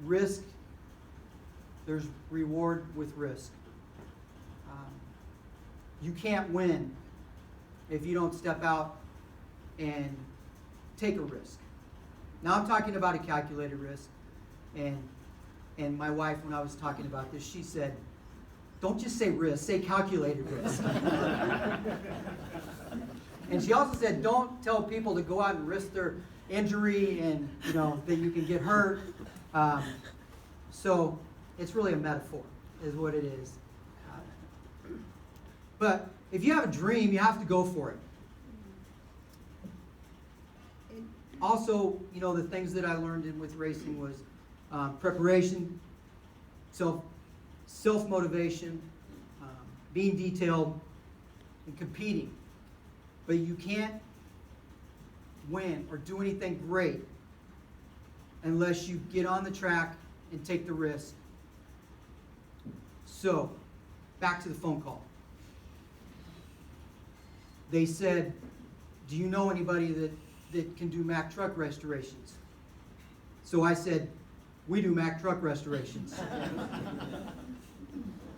risk, there's reward with risk. You can't win if you don't step out and take a risk. Now I'm talking about a calculated risk, and my wife, when I was talking about this, she said, don't just say risk, say calculated risk. And she also said, don't tell people to go out and risk their injury and, that you can get hurt. So it's really a metaphor, is what it is. But if you have a dream, you have to go for it. Also, the things that I learned with racing was preparation, self-motivation, being detailed, and competing. But you can't win or do anything great unless you get on the track and take the risk. So, back to the phone call. They said, do you know anybody that can do Mack truck restorations? So I said, we do Mack truck restorations.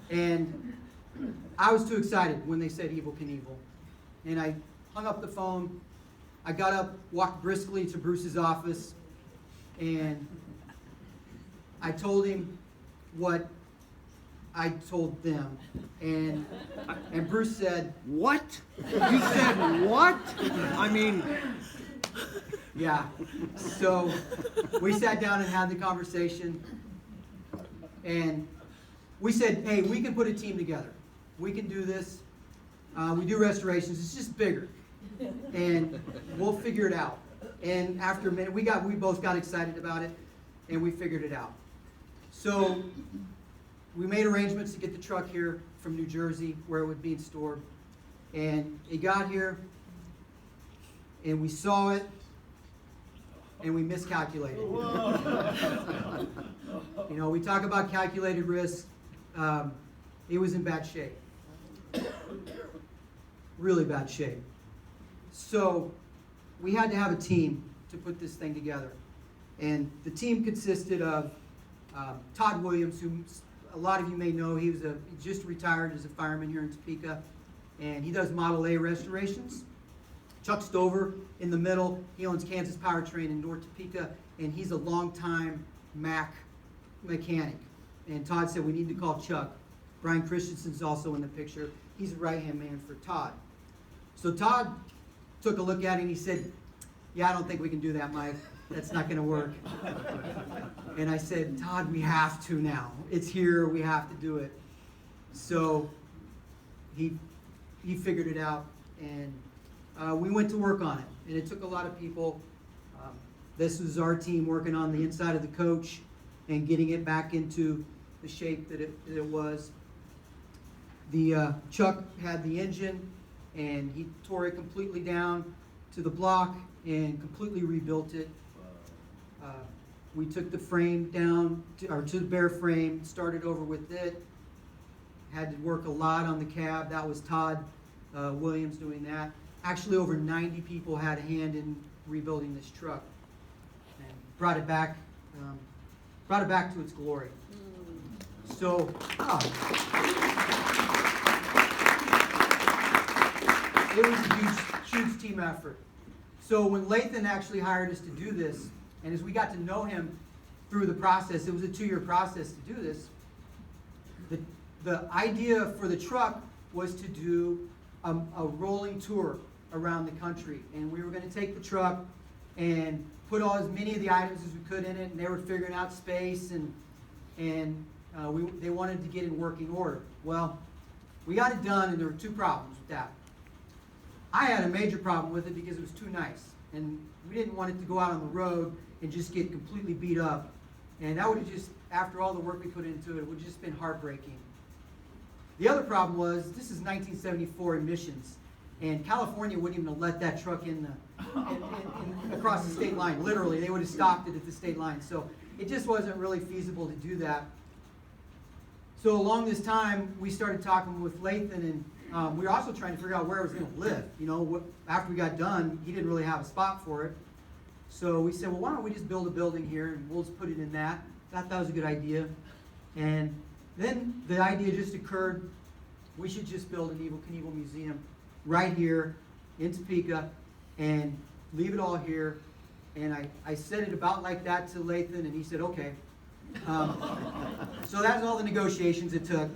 And I was too excited when they said Evel Knievel. And I hung up the phone. I got up, walked briskly to Bruce's office, and I told him what I told them. And Bruce said, what? You said what? I mean... Yeah. So we sat down and had the conversation, and we said, hey, we can put a team together. We can do this. We do restorations. It's just bigger, and we'll figure it out. And after a minute, we both got excited about it, and we figured it out. So we made arrangements to get the truck here from New Jersey, where it would be stored. And it got here, and we saw it, and we miscalculated. We talk about calculated risk. It was in bad shape. Really bad shape. So we had to have a team to put this thing together. And the team consisted of Todd Williams, who a lot of you may know. He just retired as a fireman here in Topeka, and he does Model A restorations. Chuck Stover in the middle. He owns Kansas Powertrain in North Topeka, and he's a longtime Mack mechanic. And Todd said we need to call Chuck. Brian Christensen's also in the picture. He's the right-hand man for Todd. So Todd took a look at it and he said, yeah, I don't think we can do that, Mike. That's not going to work. And I said, Todd, we have to now. It's here. We have to do it. So he figured it out, and we went to work on it. And it took a lot of people. This was our team working on the inside of the coach and getting it back into the shape that it was. The Chuck had the engine, and he tore it completely down to the block and completely rebuilt it. We took the frame down to the bare frame, started over with it. Had to work a lot on the cab. That was Todd Williams doing that. Actually, over 90 people had a hand in rebuilding this truck, and brought it back to its glory. So, it was a huge team effort. So when Lathan actually hired us to do this, and as we got to know him through the process, it was a 2-year process to do this. The idea for the truck was to do a rolling tour around the country, and we were going to take the truck and put as many of the items as we could in it, and they were figuring out space, and they wanted to get in working order. Well, we got it done, and there were 2 problems with that. I had a major problem with it because it was too nice, and we didn't want it to go out on the road and just get completely beat up, and that would have just, after all the work we put into it, would have just been heartbreaking. The other problem was, this is 1974 emissions, and California wouldn't even have let that truck in across the state line. Literally, they would have stopped it at the state line. So it just wasn't really feasible to do that. So along this time, we started talking with Lathan, and we were also trying to figure out where it was going to live. After we got done, he didn't really have a spot for it. So we said, well, why don't we just build a building here and we'll just put it in that. Thought that was a good idea. And then the idea just occurred, we should just build an Evel Knievel museum right here in Topeka and leave it all here. And I said it about like that to Lathan, and he said, okay. So that's all the negotiations it took.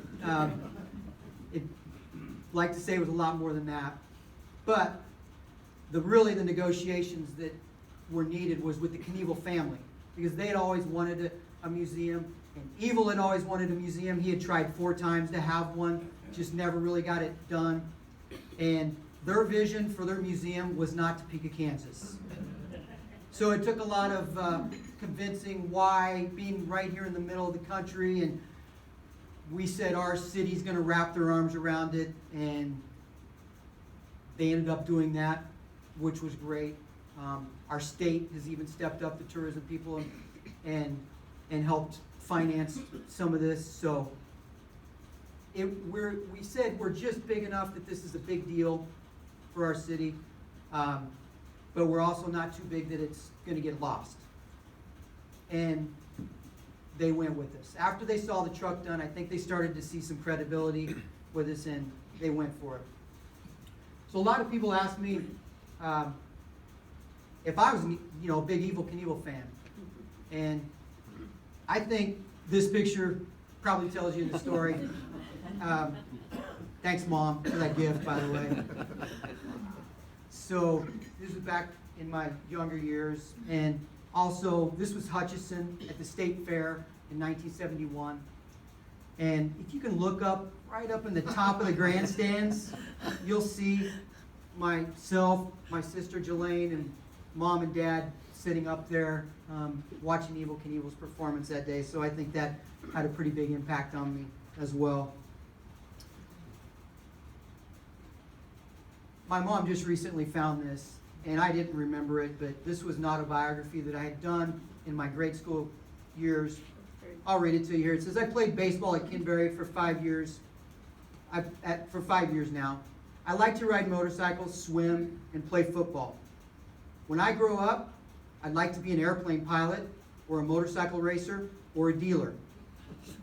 Like to say it was a lot more than that. But the negotiations that were needed was with the Knievel family, because they had always wanted a museum, and Evel had always wanted a museum. He had tried 4 times to have one, just never really got it done. And their vision for their museum was not Topeka, Kansas. So it took a lot of convincing why, being right here in the middle of the country, and we said our city's going to wrap their arms around it, and they ended up doing that, which was great. Our state has even stepped up, the tourism people, and helped finance some of this. So we said we're just big enough that this is a big deal for our city, but we're also not too big that it's going to get lost. And they went with us. After they saw the truck done, I think they started to see some credibility with us, and they went for it. So a lot of people ask me if I was, a big Evel Knievel fan, and I think this picture probably tells you the story. Thanks, Mom, for that gift, by the way. So this was back in my younger years, and also this was Hutchinson at the State Fair in 1971. And if you can look up, right up in the top of the grandstands, you'll see myself, my sister Jelaine, and Mom and Dad sitting up there watching Evel Knievel's performance that day. So I think that had a pretty big impact on me as well. My mom just recently found this, and I didn't remember it, but this was an autobiography that I had done in my grade school years. I'll read it to you here. It says, I played baseball at Kinbury for 5 years. For 5 years now. I like to ride motorcycles, swim, and play football. When I grow up, I'd like to be an airplane pilot, or a motorcycle racer, or a dealer.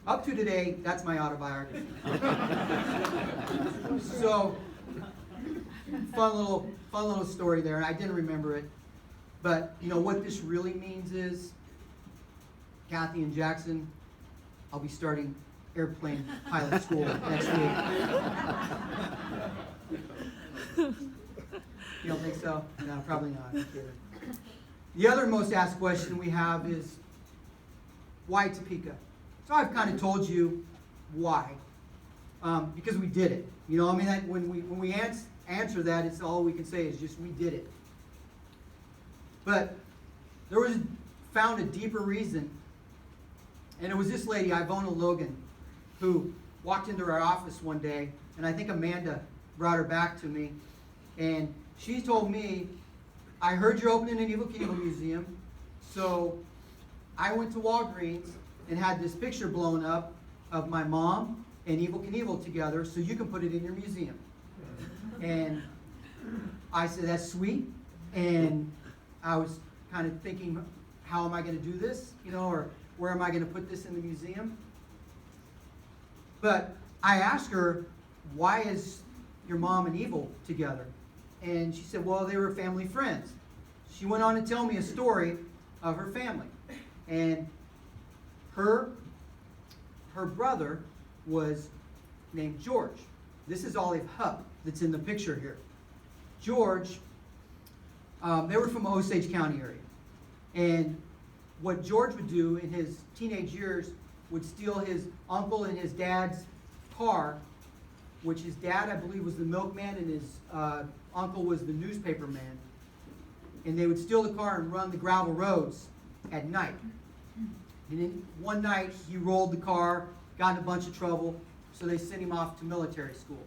Up to today, that's my autobiography. So, fun little story there, and I didn't remember it. But what this really means is, Kathy and Jackson, I'll be starting airplane pilot school next week. You don't think so? No, probably not. I'm kidding. The other most asked question we have is, why Topeka? So I've kind of told you why. Because we did it. When we answer that, it's all we can say is just we did it. But there was found a deeper reason, and it was this lady, Ivona Logan, who walked into our office one day, and I think Amanda brought her back to me, and she told me, I heard you're opening an Evel Knievel museum, so I went to Walgreens and had this picture blown up of my mom and Evel Knievel together, so you can put it in your museum. And I said, that's sweet. And I was kind of thinking, how am I going to do this? Or where am I going to put this in the museum? But I asked her, why is your mom and Evel together? And she said, well, they were family friends. She went on to tell me a story of her family. And her brother was named George. This is Olive Hupp that's in the picture here. George, they were from Osage County area. And what George would do in his teenage years would steal his uncle and his dad's car, which his dad, I believe, was the milkman and his uncle was the newspaper man. And they would steal the car and run the gravel roads at night. And then one night he rolled the car, got in a bunch of trouble, so they sent him off to military school.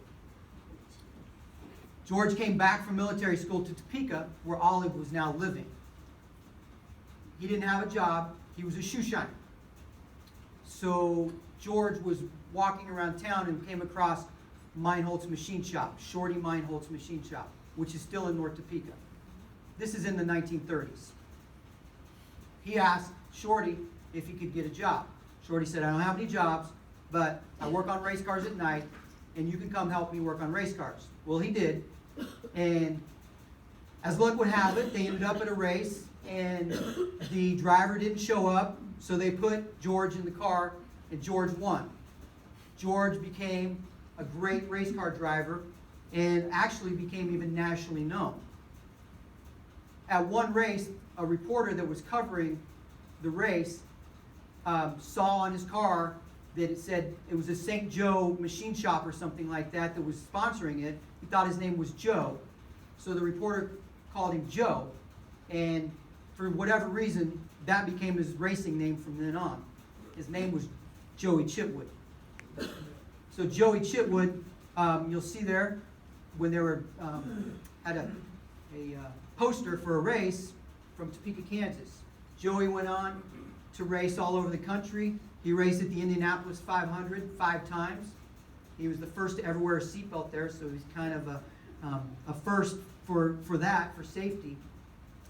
George came back from military school to Topeka, where Olive was now living. He didn't have a job. He was a shoe shiner. So George was walking around town and came across Meinholt's Machine Shop, Shorty Meinholt's Machine Shop, which is still in North Topeka. This is in the 1930s. he asked Shorty if he could get a job. Shorty said, I don't have any jobs, but I work on race cars at night, and you can come help me work on race cars. Well, he did, and as luck would have it, they ended up at a race, and the driver didn't show up, so they put George in the car, and George won. George became a great race car driver, and actually became even nationally known. At one race, a reporter that was covering the race saw on his car that it said it was a St. Joe machine shop or something like that was sponsoring it. He thought his name was Joe, so the reporter called him Joe, and for whatever reason, that became his racing name from then on. His name was Joey Chitwood. So Joey Chitwood, you'll see there, when they were had a poster for a race from Topeka, Kansas. Joey went on to race all over the country. He raced at the Indianapolis 500 5 times. He was the first to ever wear a seatbelt there, so he's kind of a first for that, for safety.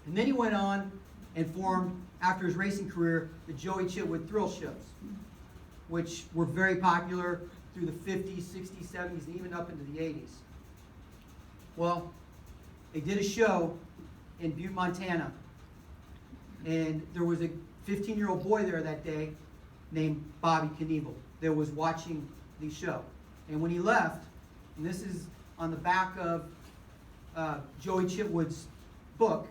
And then he went on and formed, after his racing career, the Joey Chitwood Thrill Shows, which were very popular through the 50s, 60s, 70s, and even up into the 80s. Well, they did a show in Butte, Montana, and there was a 15-year-old boy there that day named Bobby Knievel that was watching the show. And when he left, and this is on the back of Joey Chitwood's book,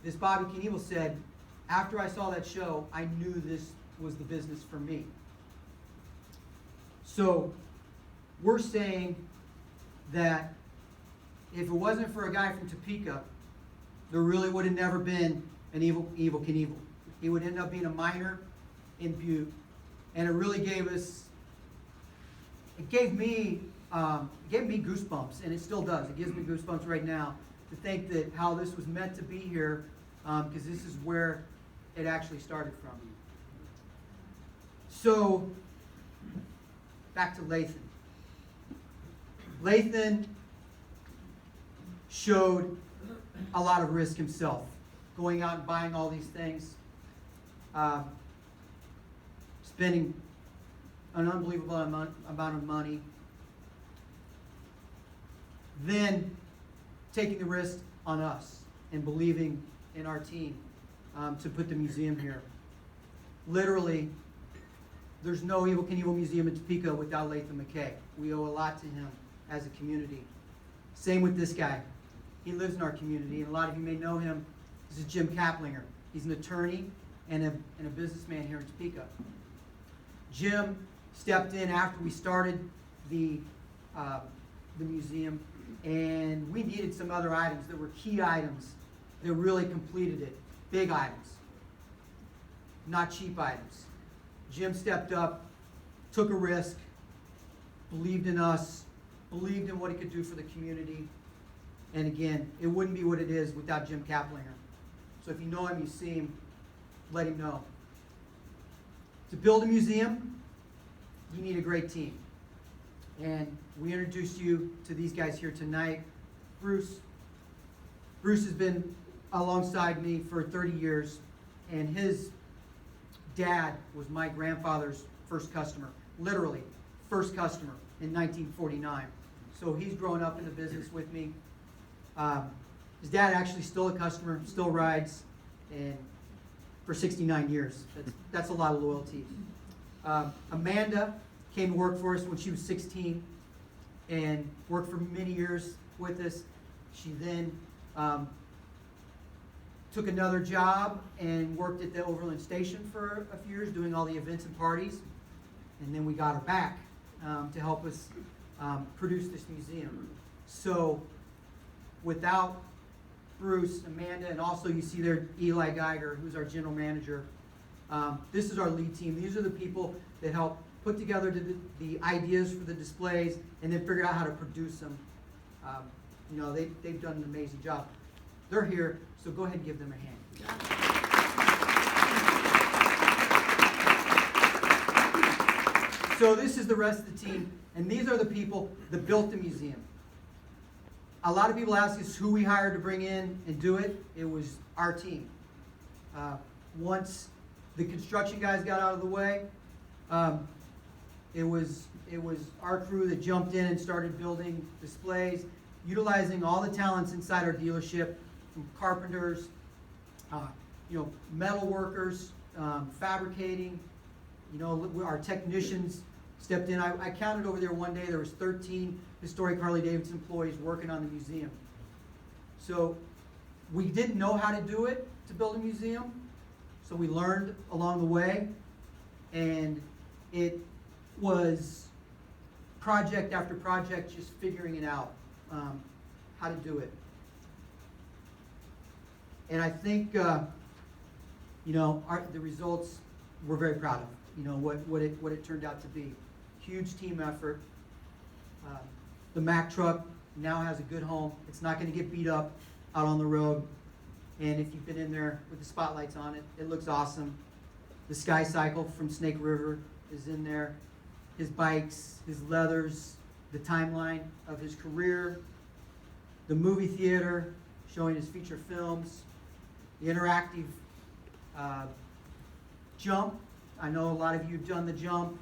this Bobby Knievel said, after I saw that show, I knew this was the business for me. So we're saying that if it wasn't for a guy from Topeka, there really would have never been an Evel Knievel. He would end up being a minor in Butte, and it really gave me goosebumps, and it still does. It gives me goosebumps right now to think that how this was meant to be here, because this is where it actually started from. So, back to Lathan. Lathan showed a lot of risk himself, going out and buying all these things, spending an unbelievable amount of money, then taking the risk on us and believing in our team to put the museum here. Literally, there's no Evel Knievel Museum in Topeka without Lathan McKay. We owe a lot to him as a community. Same with this guy. He lives in our community, and a lot of you may know him. This is Jim Kaplinger. He's an attorney and a businessman here in Topeka. Jim stepped in after we started the museum, and we needed some other items that were key items that really completed it. Big items, not cheap items. Jim stepped up, took a risk, believed in us, believed in what he could do for the community. And again, it wouldn't be what it is without Jim Kaplinger. So if you know him, you see him, let him know. To build a museum, you need a great team. And we introduced you to these guys here tonight. Bruce has been alongside me for 30 years, and his dad was my grandfather's first customer, literally first customer in 1949. So he's grown up in the business with me. His dad actually still a customer, still rides, and for 69 years. That's a lot of loyalty. Amanda came to work for us when she was 16 and worked for many years with us. She then took another job and worked at the Overland Station for a few years doing all the events and parties. And then we got her back to help us produce this museum. So without Bruce, Amanda, and also you see there Eli Geiger, who's our general manager. This is our lead team. These are the people that help put together the ideas for the displays and then figure out how to produce them. They've done an amazing job. They're here, so go ahead and give them a hand. So this is the rest of the team, and these are the people that built the museum. A lot of people ask us who we hired to bring in and do it. It was our team. Once the construction guys got out of the way, it was our crew that jumped in and started building displays, utilizing all the talents inside our dealership, from carpenters, metal workers, fabricating. Our technicians stepped in. I counted over there one day, there was 13 historic Harley-Davidson employees working on the museum. So we didn't know how to do it to build a museum, so we learned along the way, and it was project after project, just figuring it out, how to do it. And I think, the results we're very proud of. What it turned out to be. Huge team effort. The Mack truck now has a good home. It's not going to get beat up out on the road. And if you've been in there with the spotlights on it, it looks awesome. The Sky Cycle from Snake River is in there. His bikes, his leathers, the timeline of his career, the movie theater showing his feature films, the interactive jump. I know a lot of you have done the jump,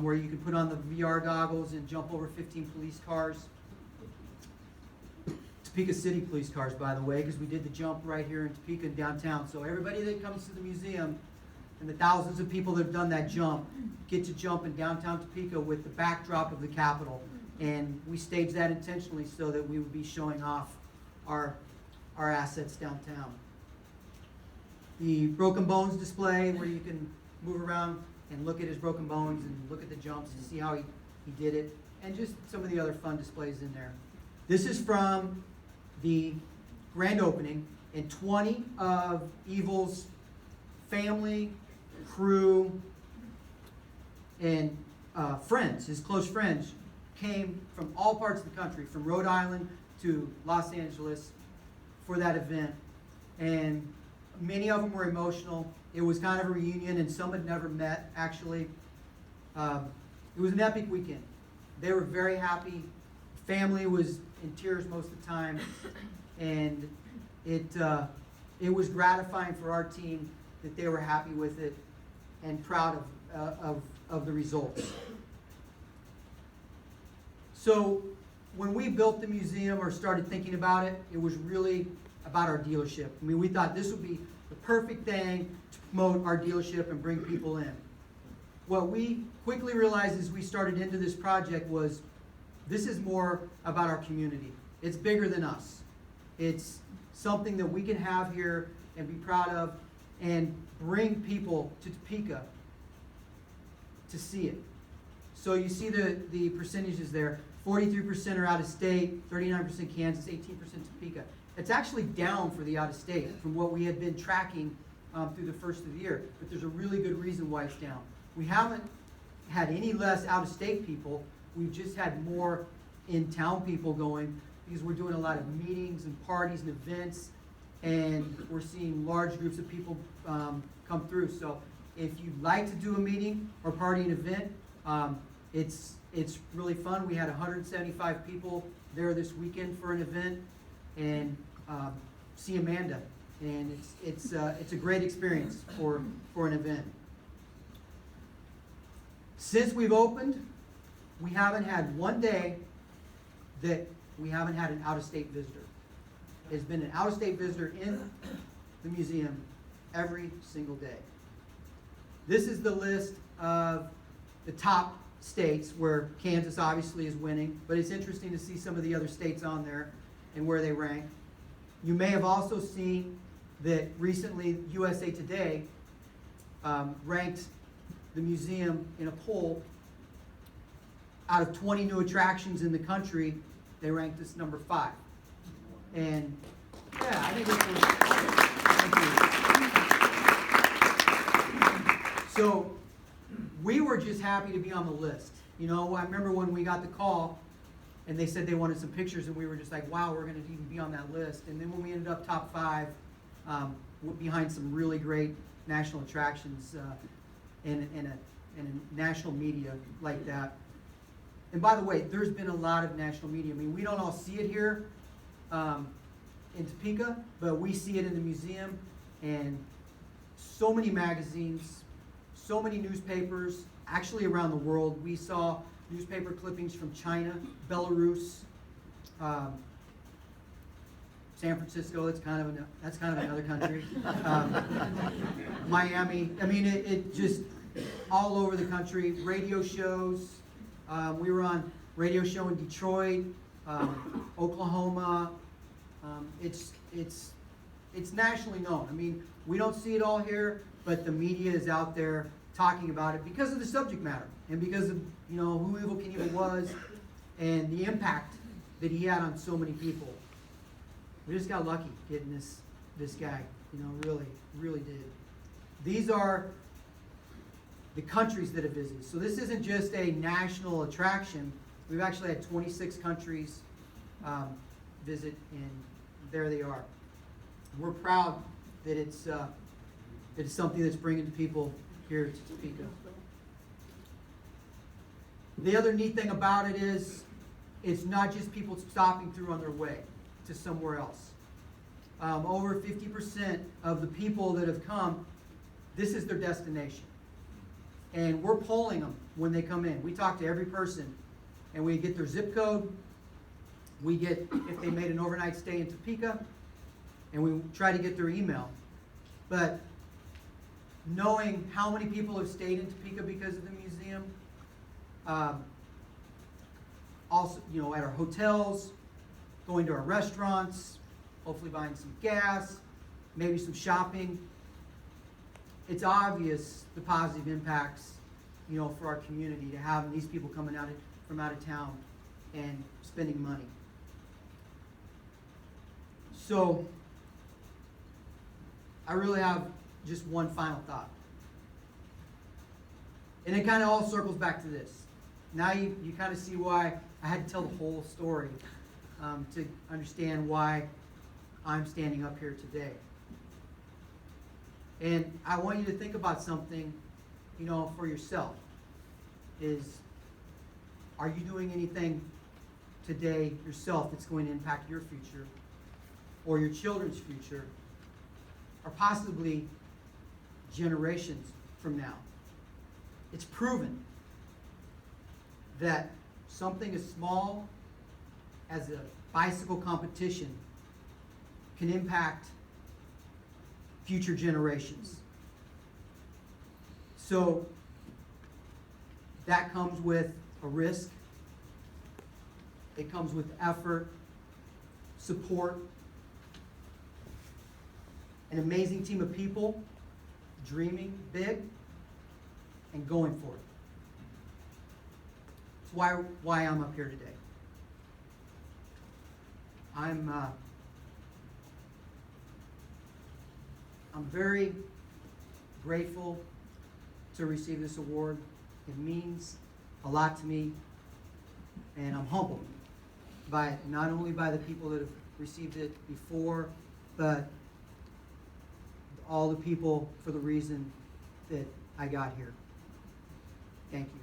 where you can put on the VR goggles and jump over 15 police cars. Topeka City police cars, by the way, because we did the jump right here in Topeka downtown. So everybody that comes to the museum and the thousands of people that have done that jump get to jump in downtown Topeka with the backdrop of the Capitol. And we staged that intentionally so that we would be showing off our assets downtown. The Broken Bones display, where you can move around and look at his broken bones and look at the jumps to see how he did it, and just some of the other fun displays in there. This is from the grand opening, and 20 of Evil's family, crew, and friends, his close friends, came from all parts of the country, from Rhode Island to Los Angeles, for that event. And many of them were emotional. It was kind of a reunion, and some had never met, actually. It was an epic weekend. They were very happy. Family was in tears most of the time, and it was gratifying for our team that they were happy with it and proud of the results. So when we built the museum or started thinking about it, it was really about our dealership. I mean, we thought this would be the perfect thing to promote our dealership and bring people in. What we quickly realized as we started into this project was this is more about our community. It's bigger than us. It's something that we can have here and be proud of and bring people to Topeka to see it. So you see the percentages there. 43% are out of state, 39% Kansas, 18% Topeka. It's actually down for the out of state from what we had been tracking through the first of the year. But there's a really good reason why it's down. We haven't had any less out of state people. We've just had more in-town people going because we're doing a lot of meetings and parties and events, and we're seeing large groups of people come through. So if you'd like to do a meeting or party and event, it's really fun. We had 175 people there this weekend for an event, and see Amanda, and it's a great experience for an event. Since we've opened, we haven't had one day that we haven't had an out-of-state visitor. There's been an out-of-state visitor in the museum every single day. This is the list of the top states, where Kansas obviously is winning, but it's interesting to see some of the other states on there and where they rank. You may have also seen that recently USA Today ranked the museum in a poll. Out of 20 new attractions in the country, they ranked us number 5. And yeah, I think it's so we were just happy to be on the list. I remember when we got the call and they said they wanted some pictures, and we were just like, wow, we're going to even be on that list. And then when we ended up top 5, behind some really great national attractions and a national media like that. And by the way, there's been a lot of national media. I mean, we don't all see it here in Topeka, but we see it in the museum, and so many magazines, so many newspapers, actually around the world. We saw newspaper clippings from China, Belarus, San Francisco. That's kind of another country. Miami. I mean, it just all over the country. Radio shows. We were on radio show in Detroit, Oklahoma. It's nationally known. I mean, we don't see it all here, but the media is out there talking about it because of the subject matter and because of who Evel Knievel was and the impact that he had on so many people. We just got lucky getting this guy. Really did. These are the countries that have visited. So this isn't just a national attraction. We've actually had 26 countries visit, and there they are. We're proud that it's something that's bringing people here to Topeka. The other neat thing about it is it's not just people stopping through on their way to somewhere else. Over 50% of the people that have come, this is their destination. And we're polling them when they come in. We talk to every person, and we get their zip code. We get if they made an overnight stay in Topeka, and we try to get their email. But knowing how many people have stayed in Topeka because of the museum, also, at our hotels, going to our restaurants, hopefully buying some gas, maybe some shopping. It's obvious the positive impacts, for our community to have these people coming from out of town and spending money. So, I really have just one final thought. And it kind of all circles back to this. Now you kind of see why I had to tell the whole story to understand why I'm standing up here today. And I want you to think about something, for yourself. Are you doing anything today yourself that's going to impact your future or your children's future or possibly generations from now? It's proven that something as small as a bicycle competition can impact future generations. So that comes with a risk. It comes with effort, support, an amazing team of people dreaming big and going for it. It's why I'm up here today. I'm very grateful to receive this award. It means a lot to me, and I'm humbled by not only by the people that have received it before, but all the people for the reason that I got here. Thank you.